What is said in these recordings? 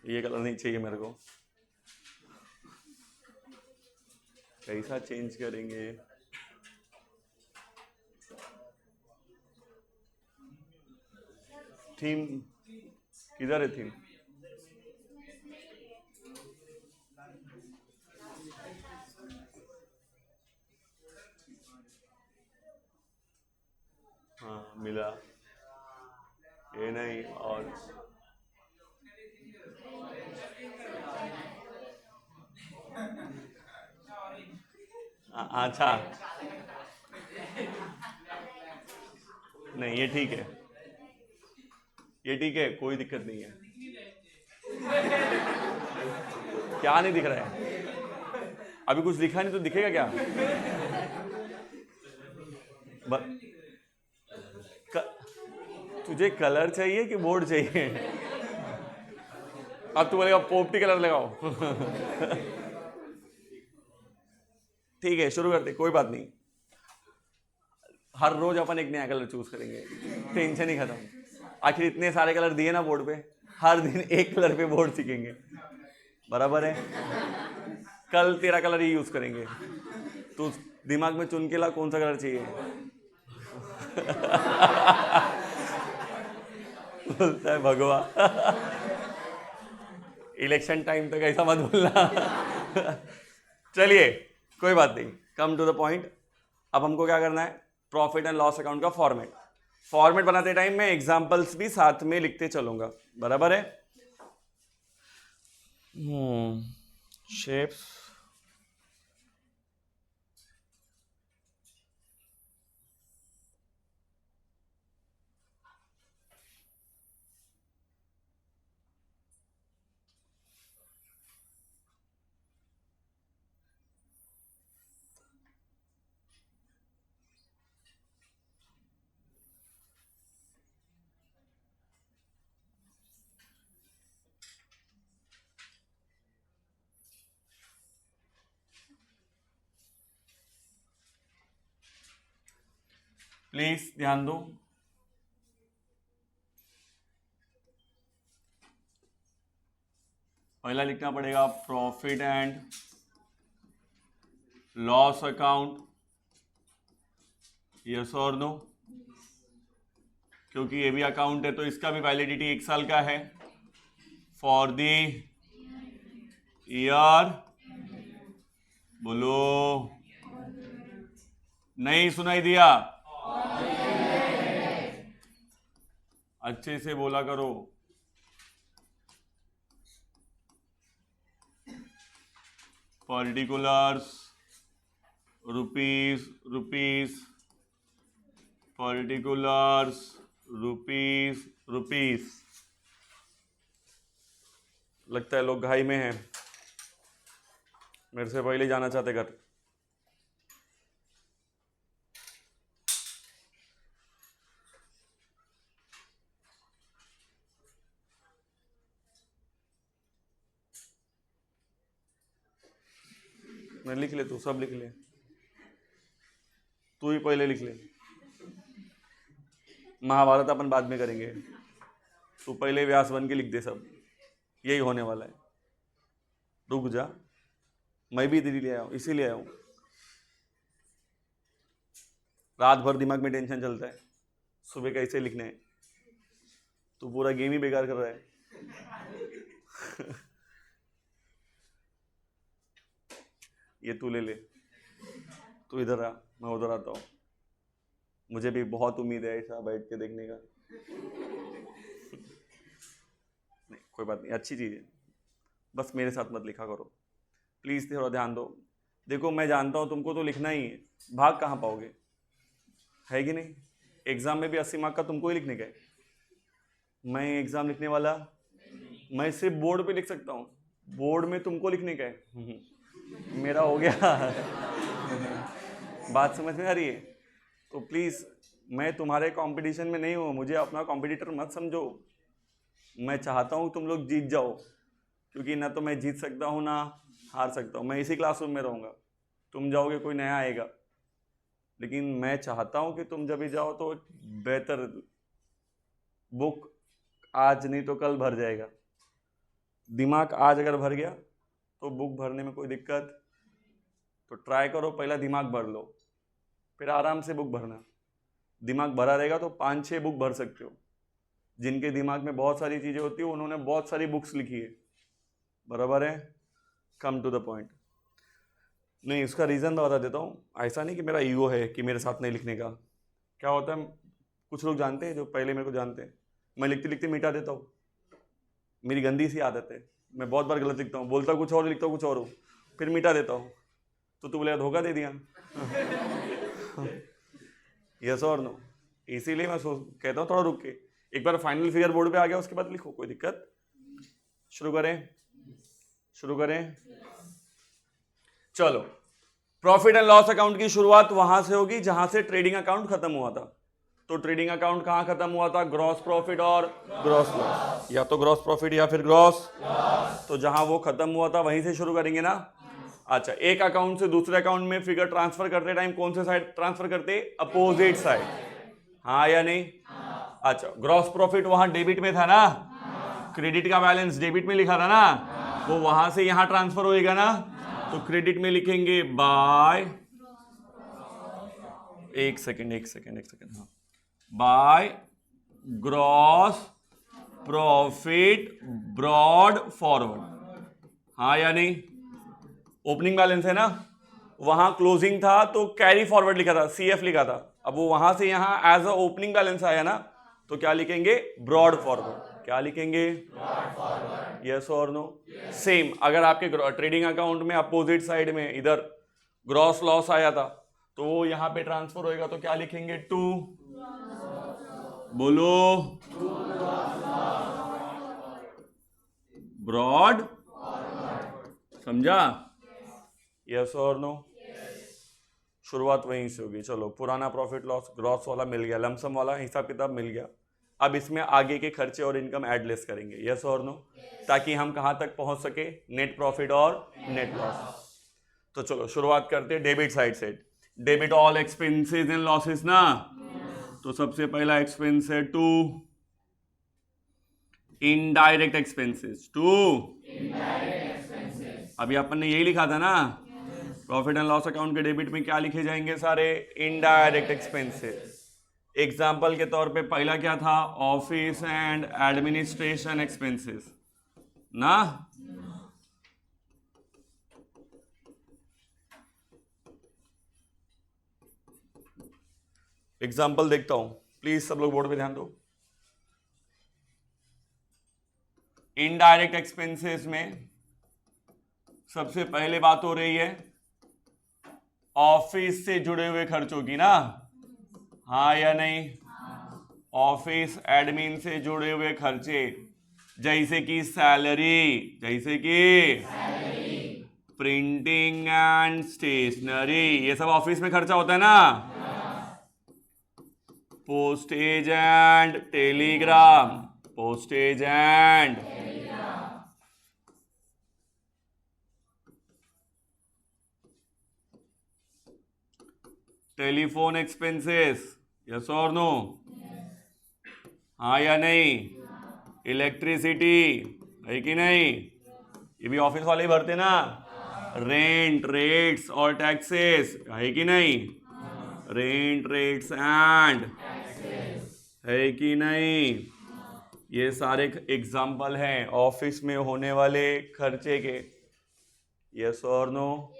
ये कलर नहीं चाहिए मेरे को। कैसा चेंज करेंगे? थीम किधर है थीम? हाँ मिला। ये नहीं और अच्छा नहीं, ये ठीक है, ये ठीक है, कोई दिक्कत नहीं है। क्या नहीं दिख रहा है? अभी कुछ दिखा नहीं तो दिखेगा क्या? ब... क... तुझे कलर चाहिए कि बोर्ड चाहिए? अब तू बोलेगा पोपटी कलर लगाओ। ठीक है, शुरू करते, कोई बात नहीं। हर रोज अपन एक नया कलर चूज करेंगे, टेंशन ही खत्म। आखिर इतने सारे कलर दिए ना बोर्ड पे, हर दिन एक कलर पे बोर्ड सीखेंगे, बराबर है? कल तेरा कलर ही यूज करेंगे। तू दिमाग में चुन के ला कौन सा कलर चाहिए। बोलता है भगवा। इलेक्शन टाइम तक ऐसा मत बोलना। चलिए कोई बात नहीं, कम टू द पॉइंट। अब हमको क्या करना है? प्रॉफिट एंड लॉस अकाउंट का फॉर्मेट। फॉर्मेट बनाते टाइम मैं एग्जांपल्स भी साथ में लिखते चलूंगा, बराबर है? शेप्स, प्लीज ध्यान दो। पहला लिखना पड़ेगा profit and loss account, yes और नो, क्योंकि ये भी अकाउंट है तो इसका भी वैलिडिटी 1 साल का है। फॉर द ईयर, बोलो, नहीं सुनाई दिया? अच्छे से बोला करो। Particulars, rupees, rupees, particulars, rupees, rupees. लगता है लोग घाई में हैं, मेरे से पहले जाना चाहते घर। मैं लिख ले, तू सब लिख ले, तू ही पहले लिख ले। महाभारत अपन बाद में करेंगे, तू पहले व्यास बन के लिख दे सब, यही होने वाला है। रुक जा, मैं भी दीदी ले आया हूँ, इसीलिए आया हूँ। रात भर दिमाग में टेंशन चलता है, सुबह कैसे लिखने हैं। तू पूरा गेम ही बेकार कर रहा है। ये तू ले ले, तू इधर आ, मैं उधर आता हूँ। मुझे भी बहुत उम्मीद है ऐसा बैठ के देखने का। नहीं कोई बात नहीं, अच्छी चीज़ है, बस मेरे साथ मत लिखा करो प्लीज़, थोड़ा ध्यान दो। देखो मैं जानता हूँ तुमको तो लिखना ही है, भाग कहाँ पाओगे, है कि नहीं? एग्ज़ाम में भी 80 मार्क का तुमको ही लिखने का है। मैं एग्ज़ाम लिखने वाला, मैं सिर्फ बोर्ड पे लिख सकता हूँ, बोर्ड में तुमको लिखने का है। मेरा हो गया। बात समझ में आ रही है? तो प्लीज़, मैं तुम्हारे कंपटीशन में नहीं हूँ, मुझे अपना कॉम्पिटिटर मत समझो। मैं चाहता हूँ तुम लोग जीत जाओ, क्योंकि ना तो मैं जीत सकता हूँ ना हार सकता हूँ। मैं इसी क्लासरूम में रहूँगा, तुम जाओगे कोई नया आएगा, लेकिन मैं चाहता हूँ कि तुम जब भी जाओ तो बेहतर, बुक आज नहीं तो कल भर जाएगा। दिमाग आज अगर भर गया तो बुक भरने में कोई दिक्कत, तो ट्राई करो पहला दिमाग भर लो, फिर आराम से बुक भरना। दिमाग भरा रहेगा तो 5-6 बुक भर सकते हो। जिनके दिमाग में बहुत सारी चीज़ें होती है उन्होंने बहुत सारी बुक्स लिखी है, बराबर है। Come to the point. नहीं, इसका रीज़न मैं बता देता हूँ। ऐसा नहीं कि मेरा ईगो है कि मेरे साथ नहीं लिखने का। क्या होता है, कुछ लोग जानते हैं जो पहले मेरे को जानते हैं, मैं लिखते लिखते मिटा देता हूँ। मेरी गंदी सी आदत है, मैं बहुत बार गलत लिखता हूँ, बोलता कुछ और लिखता हूँ कुछ और हूँ, फिर मिटा देता हूँ। तो तू बोले धोखा दे दिया। यस और नो। इसीलिए मैं कहता हूँ थोड़ा रुक के, एक बार फाइनल फिगर बोर्ड पे आ गया उसके बाद लिखो, कोई दिक्कत। शुरू करें। चलो, प्रॉफिट एंड लॉस अकाउंट की शुरुआत वहां से होगी जहां से ट्रेडिंग अकाउंट खत्म हुआ था। तो ट्रेडिंग अकाउंट कहां खत्म हुआ था? ग्रॉस प्रॉफिट और ग्रॉस लॉस, या तो ग्रॉस प्रॉफिट या फिर ग्रॉस। तो जहां वो खत्म हुआ था वहीं से शुरू करेंगे ना। अच्छा, एक अकाउंट से दूसरे अकाउंट में फिगर ट्रांसफर करते टाइम कौन से साइड ट्रांसफर करते? अपोजिट साइड, हाँ या नहीं? अच्छा, ग्रॉस प्रॉफिट वहां डेबिट में था ना, क्रेडिट का बैलेंस डेबिट में लिखा था ना, वो वहां से यहां ट्रांसफर होएगा ना। तो क्रेडिट में लिखेंगे बाय, एक सेकेंड, हाँ, by gross profit brought forward, हाँ या नहीं? ओपनिंग बैलेंस है ना, वहां क्लोजिंग था तो कैरी फॉरवर्ड लिखा था, सीएफ लिखा था। अब वो वहां से यहां एज अ ओपनिंग बैलेंस आया ना, तो क्या लिखेंगे? Brought forward. क्या लिखेंगे? यस और नो? सेम, अगर आपके ट्रेडिंग अकाउंट में अपोजिट साइड में इधर ग्रॉस लॉस आया था तो वो यहां पे ट्रांसफर होएगा, तो क्या लिखेंगे? टू, बोलो, ब्रॉड, समझा? यस और नो? शुरुआत वहीं से होगी। चलो, पुराना प्रॉफिट लॉस ग्रॉस वाला मिल गया, लमसम वाला हिसाब किताब मिल गया। अब इसमें आगे के खर्चे और इनकम ऐड लेस करेंगे, यस और नो, ताकि हम कहां तक पहुंच सके? नेट प्रॉफिट और नेट लॉस। तो चलो शुरुआत करते हैं डेबिट साइड से। Debit all expenses and losses ना, तो सबसे पहला एक्सपेंस है टू इनडायरेक्ट एक्सपेंसेस। अभी अपन ने यही लिखा था ना, प्रॉफिट एंड लॉस अकाउंट के डेबिट में क्या लिखे जाएंगे? सारे इनडायरेक्ट एक्सपेंसेस। एग्जाम्पल के तौर पे पहला क्या था? ऑफिस एंड एडमिनिस्ट्रेशन एक्सपेंसेस ना। एग्जाम्पल देखता हूं, प्लीज सब लोग बोर्ड पे ध्यान दो। इनडायरेक्ट एक्सपेंसेस में सबसे पहले बात हो रही है ऑफिस से जुड़े हुए खर्चों की ना, हाँ या नहीं? ऑफिस एडमिन से जुड़े हुए खर्चे, जैसे कि सैलरी, जैसे कि प्रिंटिंग एंड स्टेशनरी, ये सब ऑफिस में खर्चा होता है ना। Postage and Telegram, postage and telephone expenses, yes और नो? हाँ या नहीं? इलेक्ट्रिसिटी है कि नहीं? ये भी ऑफिस वाले ही भरते ना। रेंट, रेट्स और टैक्सेस है कि नहीं? रेंट, रेट्स एंड है कि नहीं? ये सारे एग्जाम्पल हैं ऑफिस में होने वाले खर्चे के, यस और नो?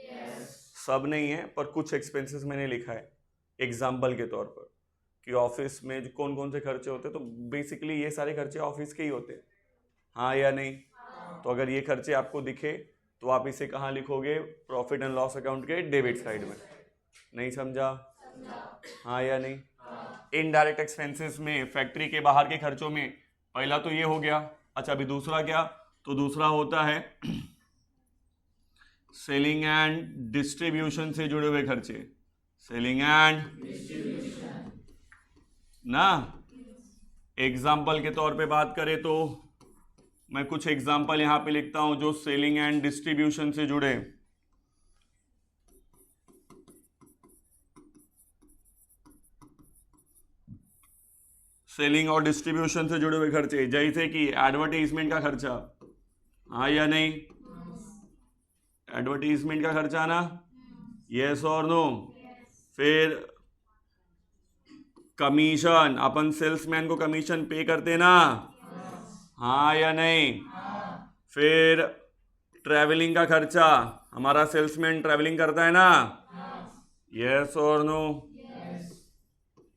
सब नहीं है, पर कुछ एक्सपेंसेस मैंने लिखा है एग्जाम्पल के तौर पर कि ऑफिस में कौन कौन से खर्चे होते हैं। तो बेसिकली ये सारे खर्चे ऑफिस के ही होते हैं, हाँ या नहीं? तो अगर ये खर्चे आपको दिखे तो आप इसे कहाँ लिखोगे? प्रॉफिट एंड लॉस अकाउंट के डेबिट साइड में। नहीं समझा? हाँ या नहीं? इनडायरेक्ट एक्सपेंसेस में फैक्ट्री के बाहर के खर्चों में पहला तो ये हो गया। अच्छा, अभी दूसरा क्या? तो दूसरा होता है सेलिंग एंड डिस्ट्रीब्यूशन से जुड़े हुए खर्चे, सेलिंग एंड ना। एग्जाम्पल के तौर पे बात करें तो मैं कुछ एग्जाम्पल यहां पे लिखता हूं जो सेलिंग एंड डिस्ट्रीब्यूशन से जुड़े। सेलिंग और डिस्ट्रीब्यूशन से जुड़े हुए खर्चे, जैसे कि एडवर्टाइजमेंट का खर्चा, हाँ या नहीं? एडवर्टीजमेंट का खर्चा ना, यस और नो? फिर कमीशन, अपन सेल्समैन को कमीशन पे करते ना, हाँ या नहीं? फिर ट्रैवलिंग का खर्चा, हमारा सेल्समैन ट्रैवलिंग करता है ना, यस और नो?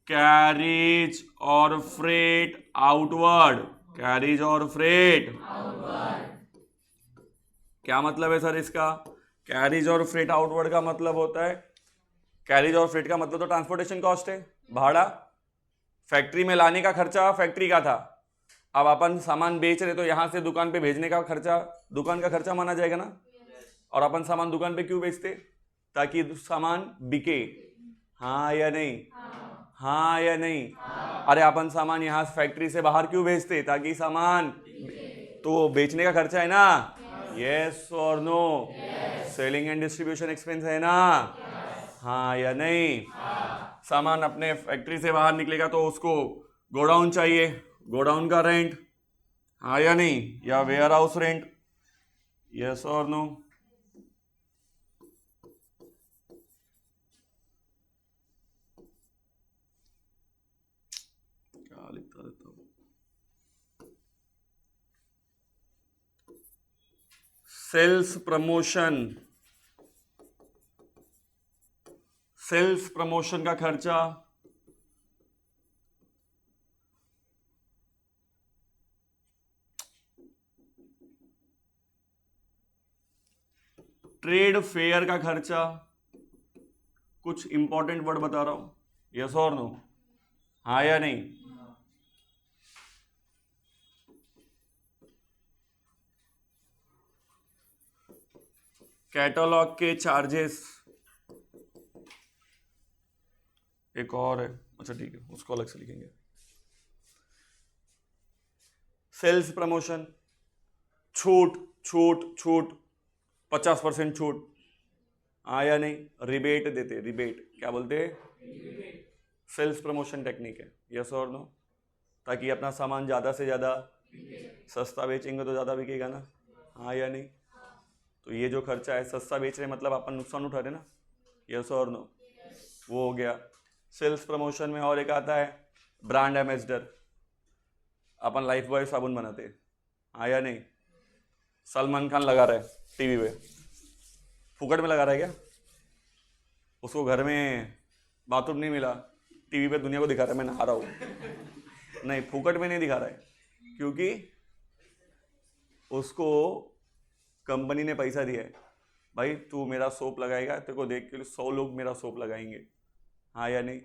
कैरिज और फ्रेट आउटवर्ड, कैरिज और फ्रेट, क्या मतलब है सर इसका? कैरिज और फ्रेट आउटवर्ड का मतलब होता है, कैरिज और फ्रेट का मतलब तो ट्रांसपोर्टेशन कॉस्ट है, भाड़ा। फैक्ट्री में लाने का खर्चा फैक्ट्री का था, अब अपन सामान बेच रहे तो यहां से दुकान पे भेजने का खर्चा दुकान का खर्चा माना जाएगा ना। और अपन सामान दुकान पे क्यों बेचते? ताकि सामान बिके, हाँ या नहीं? हाँ या नहीं? अरे अपन सामान यहाँ फैक्ट्री से बाहर क्यों भेजते? ताकि सामान, तो बेचने का खर्चा है ना, यस और no? Selling and distribution expense है ना, हाँ या नहीं? सामान अपने फैक्ट्री से बाहर निकलेगा तो उसको गोडाउन चाहिए, गोडाउन का रेंट, हाँ या नहीं? या वेयर हाउस रेंट, यस और नो? क्या लिखता रहता हूँ? सेल्स प्रमोशन, सेल्स प्रमोशन का खर्चा, ट्रेड फेयर का खर्चा, कुछ इंपॉर्टेंट वर्ड बता रहा हूं, यस और नो? हाँ या नहीं? कैटलॉग के चार्जेस, एक और है, अच्छा ठीक है उसको अलग से लिखेंगे। सेल्स प्रमोशन, छूट छूट छूट, 50% छूट, हाँ या नहीं? रिबेट देते, रिबेट क्या बोलते हैं? सेल्स प्रमोशन टेक्निक है, यस और नो? ताकि अपना सामान ज़्यादा से ज़्यादा सस्ता बेचेंगे तो ज़्यादा बिकेगा ना, हाँ या नहीं? तो ये जो खर्चा है, सस्ता बेच रहे मतलब अपन नुकसान उठा रहे ना, यस और नो? वो हो गया। सेल्स प्रमोशन में और एक आता है ब्रांड एम्बेसडर, अपन लाइफ बॉय साबुन बनाते हैं, हाँ या नहीं? सलमान खान लगा रहा है टीवी पे, फुकट में लगा रहा है क्या? उसको घर में बाथरूम नहीं मिला, टीवी पे दुनिया को दिखा रहा है मैं नहा रहा हूँ, नहीं फुकट में नहीं दिखा रहा है, क्योंकि उसको कंपनी ने पैसा दिया है, भाई तू मेरा सोप लगाएगा तेरे को देख के 100 लोग मेरा सोप लगाएंगे, हाँ या नहीं?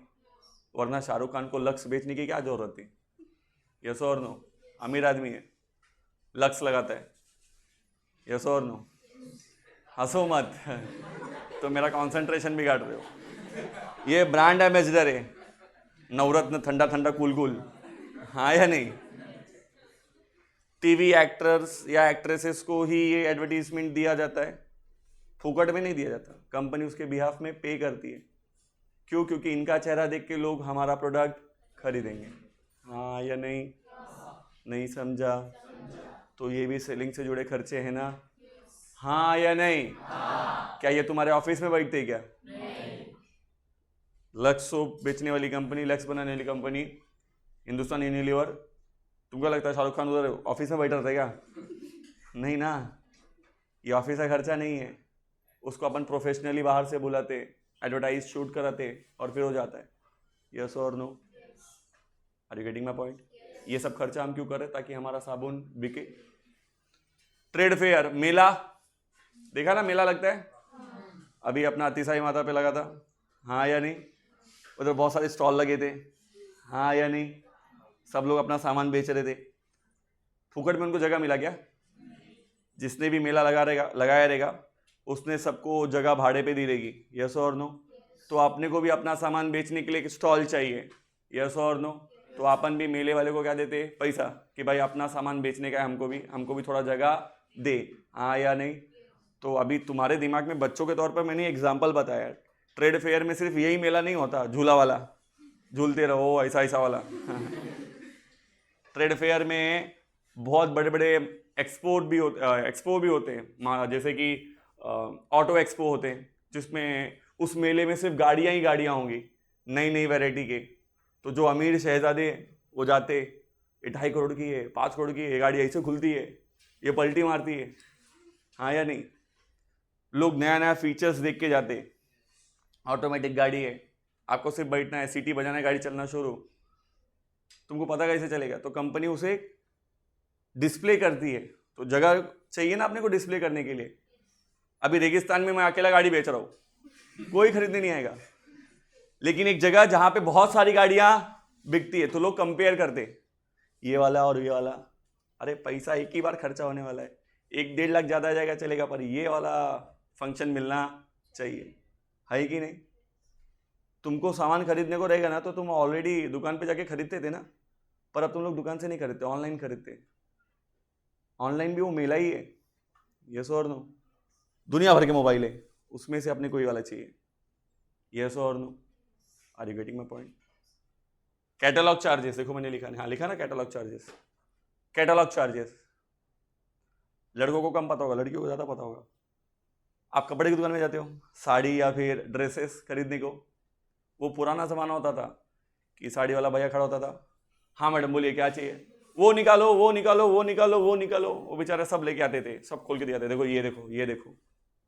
वरना शाहरुख खान को लक्स बेचने की क्या जरूरत थी, यस और नो? अमीर आदमी है, लक्स लगाता है, यस और नो? हंसो मत तो मेरा कंसंट्रेशन बिगाड़ रहे हो। ये ब्रांड एम्बेसडर है, नवरत्न ठंडा ठंडा कूल कूल, हाँ या नहीं? टीवी एक्टर्स या एक्ट्रेसेस को ही ये एडवर्टीजमेंट दिया जाता है, फुकट में नहीं दिया जाता, कंपनी उसके बिहाफ में पे करती है, क्यों? क्योंकि इनका चेहरा देख के लोग हमारा प्रोडक्ट खरीदेंगे, हाँ या नहीं? नहीं समझा? तो ये भी सेलिंग से जुड़े खर्चे हैं ना, हाँ या नहीं? क्या ये तुम्हारे ऑफिस में बैठते हैं क्या? लक्स सोप बेचने वाली कंपनी, लक्स बनाने वाली कंपनी हिंदुस्तान यूनिलीवर, तुमको लगता है शाहरुख खान उधर ऑफिस में बैठा रहता है क्या? नहीं ना, ये ऑफिस का खर्चा नहीं है, उसको अपन प्रोफेशनली बाहर से बुलाते, एडवर्टाइज शूट कराते और फिर हो जाता है, यस और no? Are you getting my point? ये सब खर्चा हम क्यों कर रहे हैं? ताकि हमारा साबुन बिके। ट्रेड फेयर, मेला देखा ना, मेला लगता है, अभी अपना अतिसाई माता पे लगा था, हाँ या नहीं? उधर बहुत सारे स्टॉल लगे थे, हाँ या नहीं? सब लोग अपना सामान बेच रहे थे, फुकट में उनको जगह मिला क्या? जिसने भी मेला लगाया रहेगा उसने सबको जगह भाड़े पे दी रहेगी, यस और नो? तो आपने को भी अपना सामान बेचने के लिए एक स्टॉल चाहिए, यस और नो? तो अपन भी मेले वाले को क्या देते? पैसा, कि भाई अपना सामान बेचने का है, हमको भी थोड़ा जगह दे, हाँ या नहीं? तो अभी तुम्हारे दिमाग में बच्चों के तौर पर मैंने एग्जाम्पल बताया, ट्रेड फेयर में सिर्फ यही मेला नहीं होता, झूला वाला झूलते रहो ऐसा ऐसा वाला ट्रेड फेयर में बहुत बड़े बड़े एक्सपो भी होते हैं, जैसे कि ऑटो एक्सपो होते हैं, जिसमें उस मेले में सिर्फ गाड़ियाँ ही गाड़ियाँ होंगी नई नई वैरायटी के। तो जो अमीर शहजादे वो जाते, ये 2.5 करोड़ की है, 5 करोड़ की है, ये गाड़ी ऐसे खुलती है, ये पलटी मारती है, हाँ या नहीं। लोग नया नया फीचर्स देख के जाते। ऑटोमेटिक गाड़ी है, आपको सिर्फ बैठना है, सीटी बजाना है, गाड़ी चलना शुरू। तुमको पता कैसे चलेगा? तो कंपनी उसे डिस्प्ले करती है, तो जगह चाहिए ना अपने को डिस्प्ले करने के लिए। अभी रेगिस्तान में मैं अकेला गाड़ी बेच रहा हूँ, कोई खरीदने नहीं आएगा, लेकिन एक जगह जहां पे बहुत सारी गाड़ियां बिकती है तो लोग कंपेयर करते, ये वाला और ये वाला। अरे पैसा एक ही बार खर्चा होने वाला है, 1-1.5 लाख ज्यादा आ जाएगा चलेगा, पर ये वाला फंक्शन मिलना चाहिए, है कि नहीं? तुमको सामान खरीदने को रहेगा ना तो तुम ऑलरेडी दुकान पे जाके खरीदते थे ना, पर अब तुम लोग दुकान से नहीं खरीदते, ऑनलाइन खरीदते। ऑनलाइन भी वो मेला ही है, यस और नो। दुनिया भर के मोबाइल है, उसमें से अपने कोई वाला चाहिए, यस और no. Are you getting my point? Catalogue charges देखो मैंने लिखा है, हाँ लिखा ना कैटलॉग चार्जेस। कैटलॉग चार्जेस लड़कों को कम पता होगा, लड़कियों को ज़्यादा पता होगा। आप कपड़े की दुकान में जाते हो साड़ी या फिर ड्रेसेस खरीदने को, वो पुराना ज़माना होता था कि साड़ी वाला भैया खड़ा होता था, हाँ मैडम बोलिए क्या चाहिए, वो निकालो वो निकालो वो निकालो वो निकालो, वो बेचारे सब लेके आते थे, सब खोल के दिखाते, देखो ये देखो ये देखो,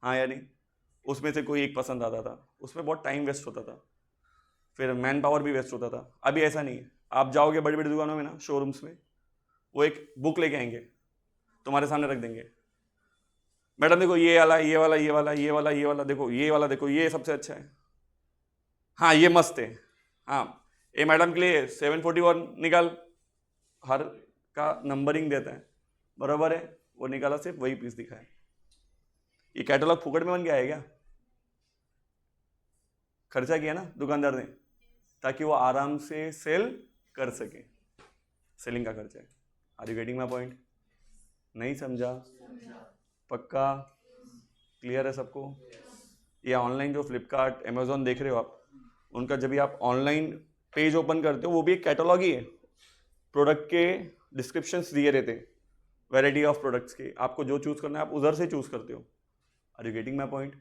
हाँ या नहीं। उसमें से कोई एक पसंद आता था, उसमें बहुत टाइम वेस्ट होता था, फिर मैन पावर भी वेस्ट होता था। अभी ऐसा नहीं है, आप जाओगे बड़ी बड़ी दुकानों में ना, शोरूम्स में, वो एक बुक लेके आएंगे, तुम्हारे सामने रख देंगे, मैडम देखो ये वाला ये वाला ये वाला ये वाला ये वाला देखो, ये वाला देखो, ये सबसे अच्छा है, हाँ ये मस्त है, हाँ ये मैडम के लिए 741 निकाल, हर का नंबरिंग देता है, बराबर है, वो निकाला, सिर्फ वही पीस दिखा है। ये कैटलॉग फुकट में बन गया है क्या? खर्चा किया ना दुकानदार ने, ताकि वो आराम से सेल कर सके, सेलिंग का खर्चा है। Are you getting my point? नहीं समझा? पक्का क्लियर है सबको? ये ऑनलाइन जो फ्लिपकार्ट अमेजोन देख रहे हो आप, उनका जब भी आप ऑनलाइन पेज ओपन करते हो, वो भी एक कैटलॉग ही है, प्रोडक्ट के डिस्क्रिप्शंस दिए रहते हैं, वैरायटी ऑफ प्रोडक्ट्स के, आपको जो चूज करना है आप उधर से चूज करते हो। Are you getting my point?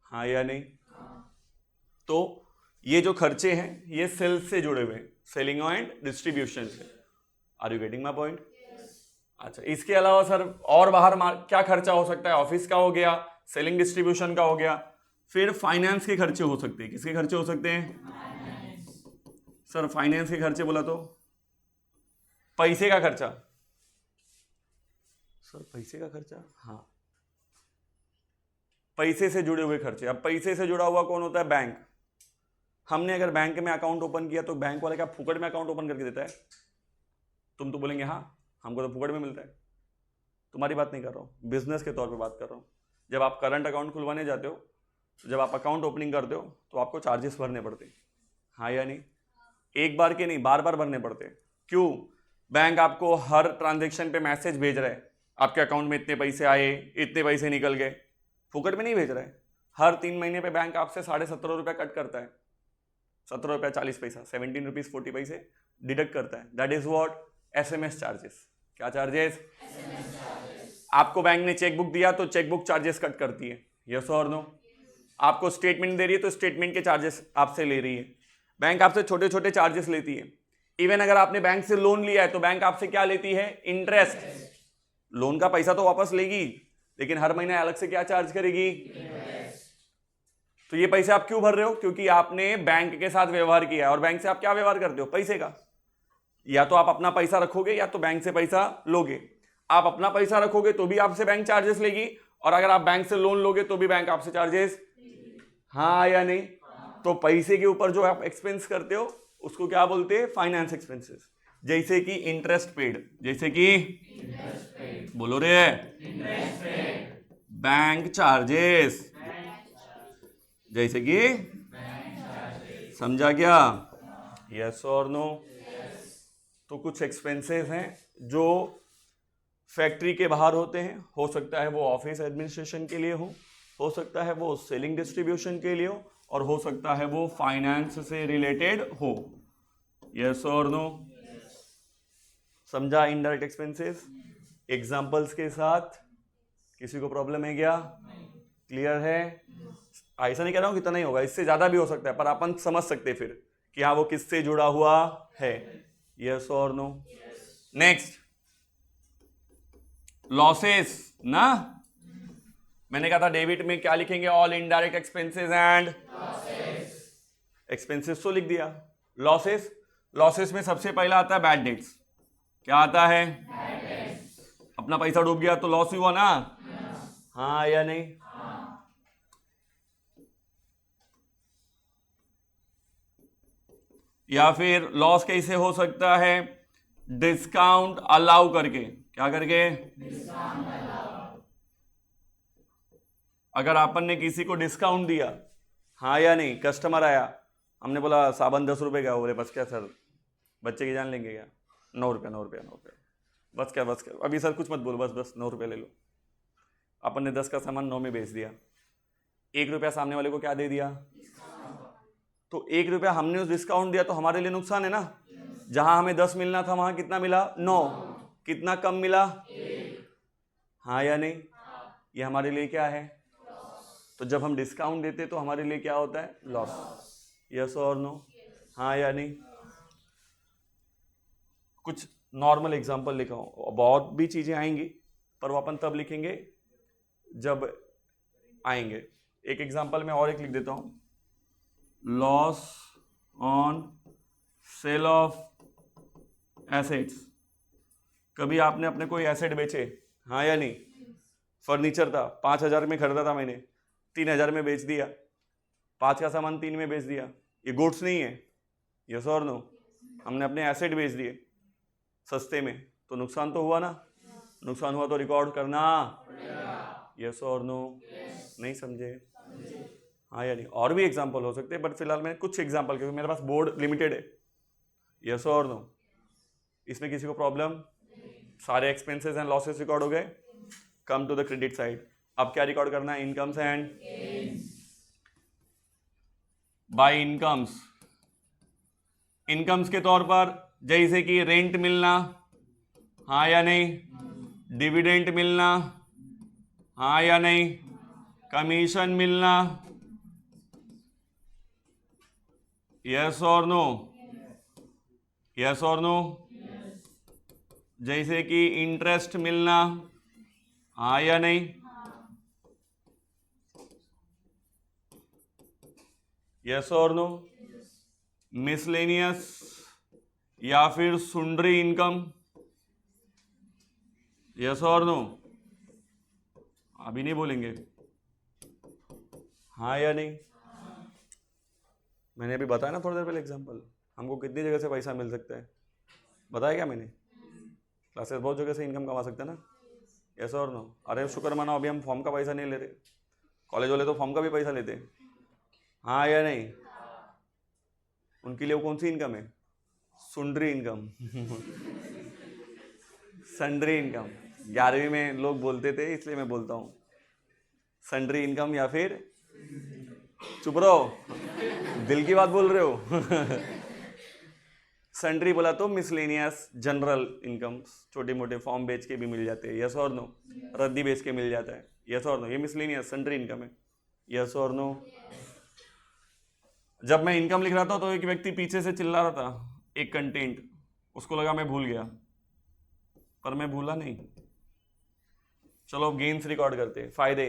हाँ या नहीं? तो ये जो खर्चे हैं ये सेल्स से जुड़े हुए हैं, सेलिंग एंड डिस्ट्रीब्यूशन से। Are you getting my point? अच्छा, इसके अलावा सर और बाहर क्या खर्चा हो सकता है? ऑफिस का हो गया, सेलिंग डिस्ट्रीब्यूशन का हो गया, फिर फाइनेंस के खर्चे हो सकते हैं। किसके खर्चे हो सकते हैं सर? फाइनेंस के खर्चे बोला तो पैसे का खर्चा। सर पैसे का खर्चा, हाँ, पैसे से जुड़े हुए खर्चे। अब पैसे से जुड़ा हुआ कौन होता है? बैंक। हमने अगर बैंक में अकाउंट ओपन किया तो बैंक वाले क्या फुकट में अकाउंट ओपन करके देता है? तुम तो बोलेंगे हाँ हमको तो फुकट में मिलता है। तुम्हारी बात नहीं कर रहा हूँ, बिजनेस के तौर पे बात कर रहा हूँ। जब आप करंट अकाउंट खुलवाने जाते हो, तो जब आप अकाउंट ओपनिंग करते हो तो आपको चार्जेस भरने पड़ते हैं, हाँ या नहीं? एक बार के नहीं, बार बार भरने पड़ते हैं। क्यों? बैंक आपको हर ट्रांजेक्शन पे मैसेज भेज रहा है, आपके अकाउंट में इतने पैसे आए, इतने पैसे निकल गए। फुकट में नहीं भेज रहा है। हर 3 महीने पे बैंक आपसे 17.5 रुपये कट करता है, 17 रुपया 40 पैसा, 17 रुपीज 40 पैसे डिडक्ट करता है। That is what? SMS charges. क्या चार्जेस? आपको बैंक ने चेकबुक दिया तो चेकबुक चार्जेस कट करती है, यस और नो? आपको स्टेटमेंट दे रही है तो स्टेटमेंट के चार्जेस आपसे ले रही है। बैंक आपसे छोटे छोटे चार्जेस लेती है। इवन अगर आपने बैंक से लोन लिया है तो बैंक आपसे क्या लेती है? इंटरेस्ट। लोन का पैसा तो वापस लेगी, लेकिन हर महीने अलग से क्या चार्ज करेगी? तो ये पैसे आप क्यों भर रहे हो? क्योंकि आपने बैंक के साथ व्यवहार किया है। और बैंक से आप क्या व्यवहार करते हो? पैसे का। या तो आप अपना पैसा रखोगे या तो बैंक से पैसा लोगे। आप अपना पैसा रखोगे तो भी आपसे बैंक चार्जेस लेगी, और अगर आप बैंक से लोन लोगे तो भी बैंक आपसे चार्जेस, हाँ या नहीं? तो पैसे के ऊपर जो आप एक्सपेंस करते हो उसको क्या बोलते हैं? Finance expenses. जैसे कि इंटरेस्ट पेड, जैसे कि बोलो रे, बैंक चार्जेस, जैसे कि, समझा क्या? यस और नो? तो कुछ एक्सपेंसेस हैं जो फैक्ट्री के बाहर होते हैं, हो सकता है वो ऑफिस एडमिनिस्ट्रेशन के लिए हो सकता है वो सेलिंग डिस्ट्रीब्यूशन के लिए हो, और हो सकता है वो फाइनेंस से रिलेटेड हो। यस और नो? समझा? Indirect expenses. एग्जाम्पल्स के साथ। किसी को प्रॉब्लम है क्या? क्लियर है? ऐसा नहीं कह रहा हूं कि इतना नहीं होगा, इससे ज्यादा भी हो सकता है, पर अपन समझ सकते हैं फिर कि हाँ वो किससे जुड़ा हुआ है। यस और नो? नेक्स्ट, लॉसेस ना। मैंने कहा था डेबिट में क्या लिखेंगे? All indirect expenses and expenses तो लिख दिया। लॉसेस, लॉसेस में सबसे पहला आता है बैड डेट्स। क्या आता है? अपना पैसा डूब गया तो लॉस हुआ ना? हाँ या नहीं? या फिर लॉस कैसे हो सकता है? डिस्काउंट अलाउ करके। क्या करके? अगर अपन ने किसी को डिस्काउंट दिया, हाँ या नहीं? कस्टमर आया, हमने बोला साबुन 10 रुपए का, बोले बस क्या सर, बच्चे की जान लेंगे क्या? 9 रुपया 9 रुपया 9 रुपया, बस क्या बस क्या, अभी सर कुछ मत बोलो, बस बस 9 रुपये ले लो। अपन ने 10 का सामान 9 में बेच दिया, 1 रुपया सामने वाले को क्या दे दिया? तो 1 रुपया हमने उस डिस्काउंट दिया तो हमारे लिए नुकसान है ना। जहां हमें 10 मिलना था वहां कितना मिला? 9। कितना कम मिला? हाँ या नहीं? ये हमारे लिए क्या है? तो जब हम डिस्काउंट देते तो हमारे लिए क्या होता है? लॉस। यस और नो? हाँ या नहीं? कुछ नॉर्मल एग्जांपल लिखा हूं, बहुत भी चीजें आएंगी पर वो अपन तब लिखेंगे जब आएंगे। एक एग्जांपल में और एक लिख देता हूं, loss on sale of assets. कभी आपने अपने कोई एसेट बेचे? हाँ या नहीं? फर्नीचर था, 5,000 में खरीदा था मैंने, 3,000 में बेच दिया। 5 का सामान 3 में बेच दिया, ये गुड्स नहीं है। यस और नो? हमने अपने एसेट बेच दिए सस्ते में, तो नुकसान तो हुआ ना। नुकसान हुआ तो रिकॉर्ड करना। यस और नो? नहीं समझे? हाँ या नहीं? और भी एग्जांपल हो सकते हैं बट फिलहाल मैं कुछ एग्जांपल, क्योंकि मेरे पास बोर्ड लिमिटेड है। यस और नो? इसमें किसी को प्रॉब्लम? सारे एक्सपेंसेस एंड लॉसेस रिकॉर्ड हो गए। Come to the credit side. अब क्या रिकॉर्ड करना है? Incomes and by incomes. Incomes के तौर पर जैसे कि रेंट मिलना, हाँ या नहीं? डिविडेंड मिलना, हाँ या नहीं? कमीशन मिलना, यस और नो? यस और नो? जैसे कि इंटरेस्ट मिलना, हाँ या नहीं? यस और नो? मिसलेनियस या फिर सुंड्री इनकम, यस और नो? अभी नहीं बोलेंगे, हाँ या नहीं? मैंने अभी बताया ना थोड़ी देर पहले एग्जांपल, हमको कितनी जगह से पैसा मिल सकता है, बताया क्या मैंने? क्लासेस बहुत जगह से इनकम कमा सकते हैं ना। यस और नो? अरे शुक्र मानो अभी हम फॉर्म का पैसा नहीं ले रहे, कॉलेज वाले तो फॉर्म का भी पैसा लेते हैं, हाँ या नहीं? उनके लिए वो कौन सी इनकम है? सुंड्री इनकम सन्ड्री इनकम। 11वीं में लोग बोलते थे इसलिए मैं बोलता हूँ सन्ड्री इनकम या फिर, चुप रहो, दिल की बात बोल रहे हो सन्ड्री बोला तो मिसलेनियस जनरल इनकम, छोटे मोटे फॉर्म बेच के भी मिल जाते हैं। यस और नो? रद्दी बेच के मिल जाता है। यस और नो? ये मिसलेनियस सन्ड्री इनकम है। यस और नो? जब मैं इनकम लिख रहा था तो एक व्यक्ति पीछे से चिल्ला रहा था एक कंटेंट, उसको लगा मैं भूल गया, पर मैं भूला नहीं। चलो गेन्स रिकॉर्ड करते, फायदे।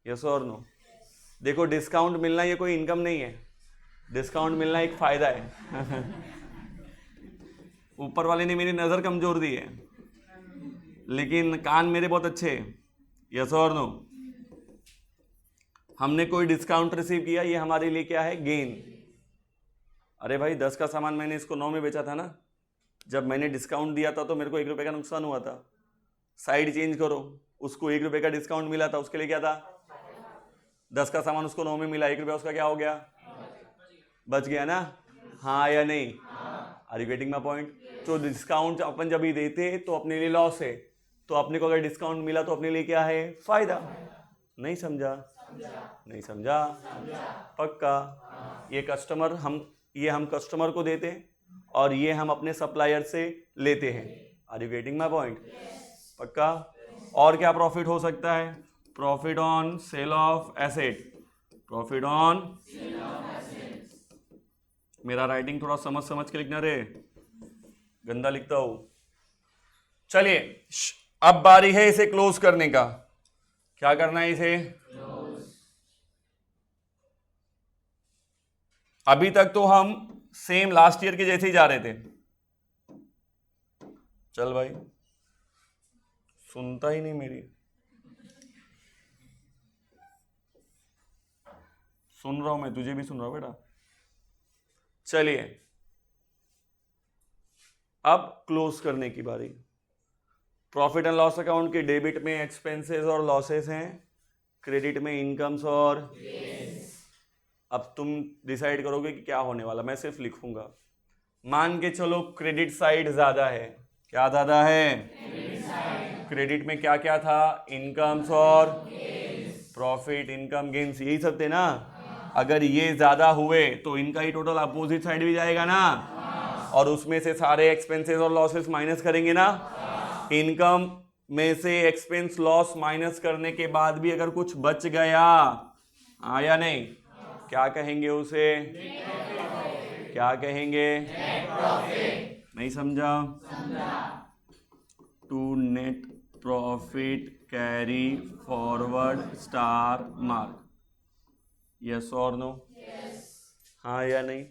यस और नो? देखो डिस्काउंट मिलना ये कोई इनकम नहीं है, डिस्काउंट मिलना एक फायदा है ऊपर वाले ने मेरी नजर कमजोर दी है लेकिन कान मेरे बहुत अच्छे हैं। यस और नो? हमने कोई डिस्काउंट रिसीव किया, ये हमारे लिए क्या है? गेन। अरे भाई 10 का सामान मैंने इसको 9 में बेचा था ना, जब मैंने डिस्काउंट दिया था तो मेरे को 1 रुपये का नुकसान हुआ था। साइड चेंज करो, उसको 1 रुपये का डिस्काउंट मिला था, उसके लिए क्या था? 10 का सामान उसको 9 में मिला, 1 रुपया उसका क्या हो गया? बच गया ना। हाँ या नहीं? Are you getting my point? तो डिस्काउंट अपन जब ही देते तो अपने लिए लॉस है, तो अपने को अगर डिस्काउंट मिला तो अपने लिए क्या है? फायदा। नहीं समझा? नहीं समझा? पक्का? ये कस्टमर हम कस्टमर को देते हैं और ये हम अपने सप्लायर से लेते हैं। Are you getting my point? पक्का? और क्या प्रॉफिट हो सकता है? Profit on sale of asset, profit on, मेरा राइटिंग थोड़ा समझ समझ के लिखना रे, गंदा लिखता हूं। चलिए अब बारी है इसे क्लोज करने का। क्या करना है इसे? अभी तक तो हम सेम लास्ट ईयर के जैसे ही जा रहे थे। चल भाई, सुनता ही नहीं मेरी। सुन रहा हूं मैं, तुझे भी सुन रहा हूं बेटा। चलिए अब क्लोज करने की बारी। प्रॉफिट एंड लॉस अकाउंट के डेबिट में एक्सपेंसेस और लॉसेस हैं, क्रेडिट में इनकम्स और अब तुम डिसाइड करोगे कि क्या होने वाला, मैं सिर्फ लिखूंगा। मान के चलो क्रेडिट साइड ज्यादा है। क्या ज्यादा है? क्रेडिट में क्या क्या था? इनकम्स और प्रॉफिट, इनकम गेन्स, यही सब थे ना। अगर ये ज्यादा हुए तो इनका ही टोटल अपोजिट साइड भी जाएगा ना, और उसमें से सारे एक्सपेंसेस और लॉसेस माइनस करेंगे ना। इनकम में से एक्सपेंस लॉस माइनस करने के बाद भी अगर कुछ बच गया, आया नहीं, क्या कहेंगे उसे? क्या कहेंगे? नहीं समझा? To net profit carry forward star mark, yes और नो? हाँ या नहीं?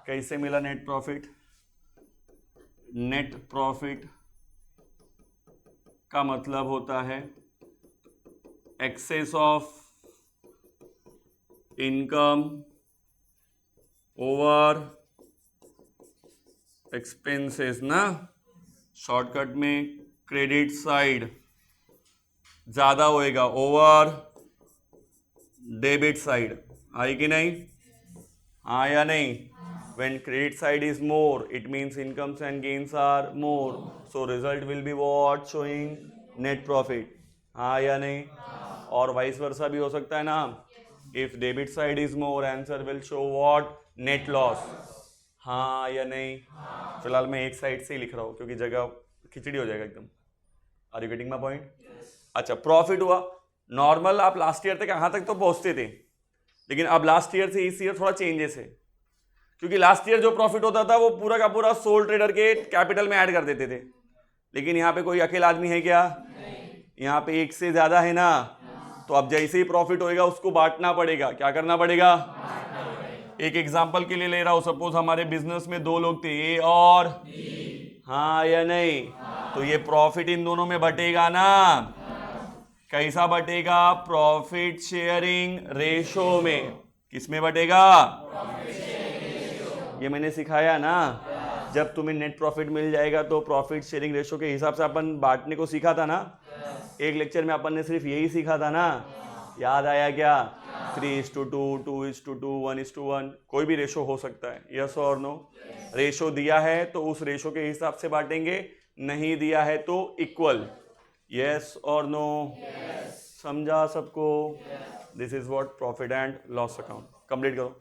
कैसे मिला नेट प्रॉफिट? नेट प्रॉफिट का मतलब होता है excess of income over expenses ना। शॉर्टकट में क्रेडिट साइड ज्यादा होएगा ओवर डेबिट साइड, आई कि नहीं? हाँ या नहीं? when credit side is more, it means incomes and gains are more, so result will be what? Showing net profit, हाँ या नहीं? और वाइस वर्सा भी हो सकता है ना। if debit side is more, answer will show what? net loss, हाँ या नहीं? फिलहाल मैं एक साइड से ही लिख रहा हूँ क्योंकि जगह खिचड़ी हो जाएगा एकदम। Are you getting my point? अच्छा, प्रॉफिट हुआ नॉर्मल, आप लास्ट ईयर तक यहाँ तक तो पहुंचते थे, लेकिन अब लास्ट ईयर से इस ईयर थोड़ा चेंजेस है, क्योंकि लास्ट ईयर जो प्रॉफिट होता था वो पूरा का पूरा सोल ट्रेडर के कैपिटल में ऐड कर देते थे, लेकिन यहाँ पे कोई अकेला आदमी है क्या? यहाँ पे एक से ज्यादा है ना, तो अब जैसे ही प्रॉफिट होएगा उसको बांटना पड़ेगा। क्या करना पड़ेगा? एक एग्जांपल के लिए ले रहा हूं, सपोज हमारे बिजनेस में दो लोग थे, ए और बी, हाँ या नहीं? तो ये प्रॉफिट इन दोनों में बटेगा ना। कैसा बटेगा? प्रॉफिट शेयरिंग रेशो में। किस में बटेगा? ये मैंने सिखाया ना, जब तुम्हें नेट प्रॉफिट मिल जाएगा तो प्रॉफिट शेयरिंग रेशो के हिसाब से अपन बांटने को सीखा था ना। एक लेक्चर में अपन ने सिर्फ यही सीखा था ना, याद आया क्या? 3:2, 2:2, 1:1, कोई भी रेशो हो सकता है, यस और नो? रेशो दिया है तो उस रेशो के हिसाब से बांटेंगे, नहीं दिया है तो इक्वल, यस और नो? समझा सबको? This is what profit and loss account. Complete करो।